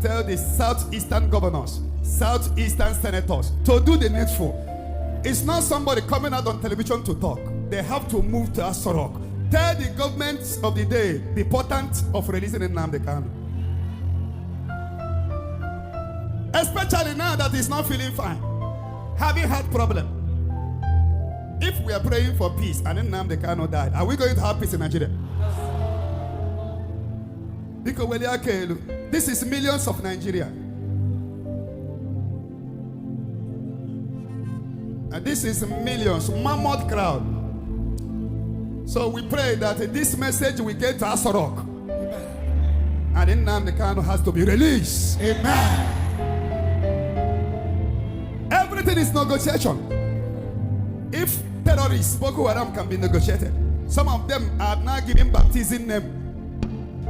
tell the Southeastern Governors, Southeastern Senators to do the needful. It's not somebody coming out on television to talk. They have to move to asorock. Tell the governments of the day the importance of releasing Nnamdi Kanu. Especially now that he's not feeling fine, having had problem. If we are praying for peace and then Nnamdi Kanu died, are we going to have peace in Nigeria? Because this is millions of Nigeria. And this is millions, mammoth crowd. So we pray that this message will get to asorock. And then Nnamdi Kanu has to be released. Amen. Everything is negotiation. If terrorists, Boko Haram, can be negotiated, some of them are now giving baptism name.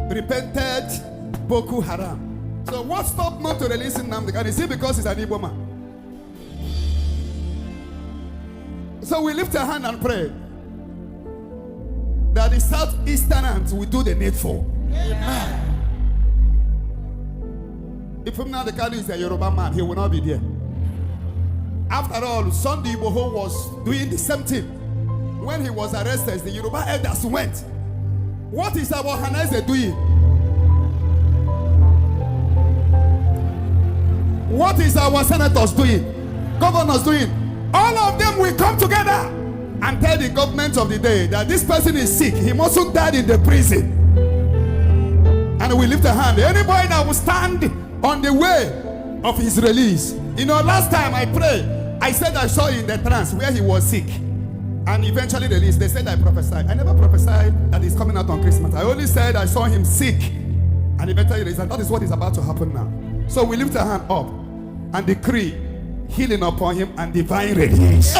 Repented Boko Haram. So what stopped not to release Nnamdi Kanu? Is it because he's an Igbo man? So we lift our hand and pray that the Southeasterners will do the needful. Amen. If Nnamdi Kanu is a Yoruba man, he will not be there. After all, Sunday Igboho was doing the same thing. When he was arrested, the Yoruba elders went. What is our Hanese doing? What is our senators doing? Governors doing? All of them will come together and tell the government of the day that this person is sick. He mustn't die in the prison. And we lift a hand. Anybody that will stand on the way of his release. You know, last time I prayed, I said I saw in the trance where he was sick and eventually released. They said I prophesied. I never prophesied that he's coming out on Christmas. I only said I saw him sick and eventually released. And that is what is about to happen now. So we lift a hand up and decree healing upon him and divine release.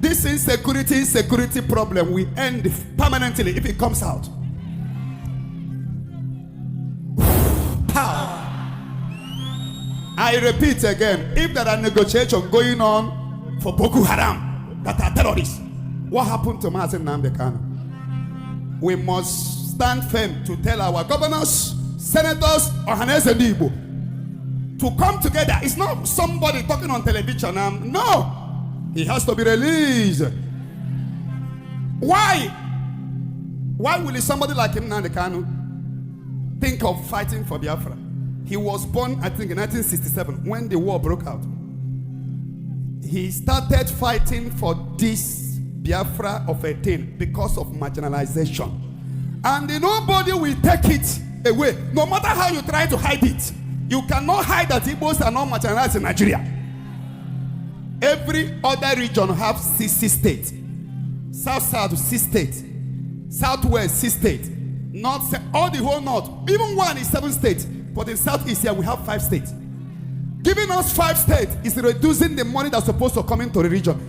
This insecurity problem will end permanently if it comes out. Power. I repeat again, if there are negotiations going on for Boko Haram that are terrorists, what happened to Mazi Nnamdi Kanu? We must stand firm to tell our governors, senators, or Hanese Igbo to come together. It's not somebody talking on television. No, he has to be released. Why will somebody like him, Nnamdi Kanu, think of fighting for Biafra? He was born, I think, in 1967 when the war broke out. He started fighting for this Biafra of a thing because of marginalization. And nobody will take it away. No matter how you try to hide it, you cannot hide that Igbos are not marginalized in Nigeria. Every other region have 60 states. South, 6 states. Southwest, 6 states. North, all the whole north. Even one is 7 states. But in Southeast here, we have 5 states. Giving us 5 states is reducing the money that's supposed to come into the region.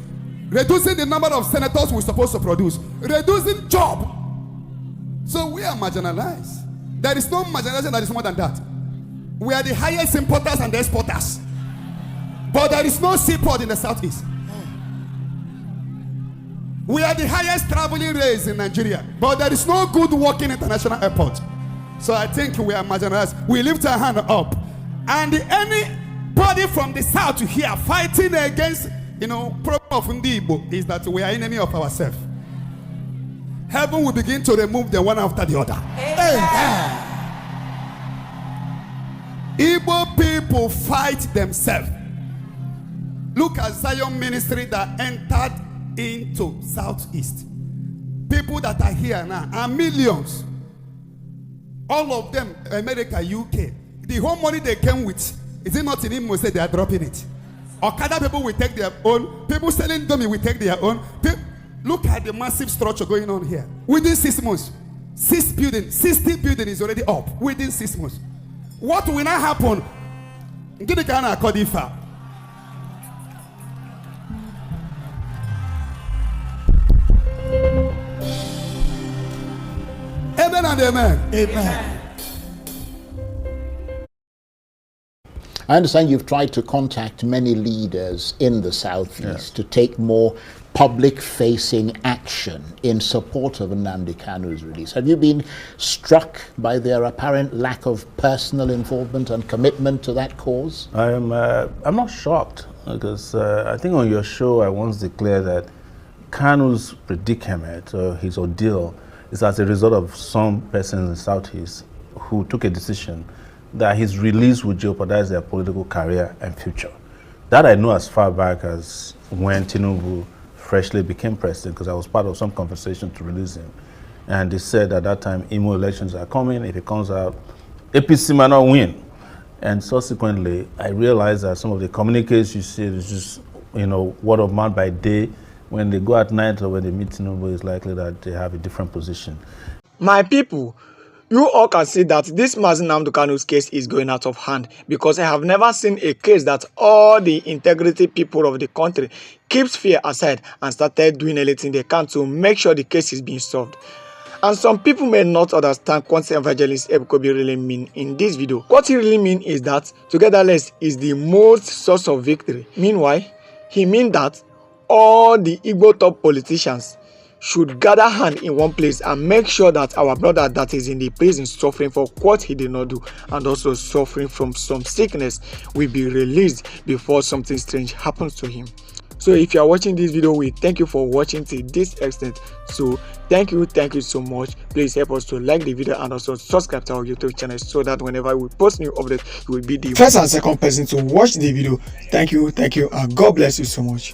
Reducing the number of senators we're supposed to produce. Reducing job. So we are marginalized. There is no marginalization that is more than that. We are the highest importers and exporters. But there is no seaport in the Southeast. We are the highest traveling rates in Nigeria. But there is no good working international airport. So I think we are marginalized. We lift our hand up. And anybody from the South here fighting against, problem of Ndibo is that we are enemy of ourselves. Heaven will begin to remove them one after the other. Amen. Igbo people fight themselves. Look at Zion ministry that entered into Southeast. People that are here now are millions. All of them, America, UK. The whole money they came with, is it not in Imo say they are dropping it? Okada people will take their own. People selling dummy will take their own. Look at the massive structure going on here. Within 6 months, 60 building is already up. Within 6 months. What will now happen? Amen and amen. Amen. I understand you've tried to contact many leaders in the Southeast to take more public-facing action in support of Nnamdi Kanu's release. Have you been struck by their apparent lack of personal involvement and commitment to that cause? I'm not shocked, because I think on your show I once declared that Kanu's predicament, or his ordeal, is as a result of some persons in the Southeast who took a decision that his release would jeopardize their political career and future. That I know as far back as when Tinubu freshly became president, because I was part of some conversation to release him. And they said at that time, Imo elections are coming. If it comes out, APC might not win. And subsequently, I realized that some of the communiques you see is just, word of mouth by day. When they go at night or when they meet Tinubu, it's likely that they have a different position. My people, you all can see that this Mazi Nnamdi Kanu's case is going out of hand, because I have never seen a case that all the integrity people of the country keeps fear aside and started doing anything they can to make sure the case is being solved. And some people may not understand what Evangelist Ebuka really mean in this video. What he really mean is that togetherness is the most source of victory. Meanwhile, he mean that all the Igbo top politicians should gather hand in one place and make sure that our brother that is in the prison suffering for what he did not do and also suffering from some sickness will be released before something strange happens to him. So if you are watching this video, we thank you for watching to this extent. So thank you so much. Please help us to like the video and also subscribe to our YouTube channel so that whenever we post new updates, you will be the first and second person to watch the video. Thank you, and God bless you so much.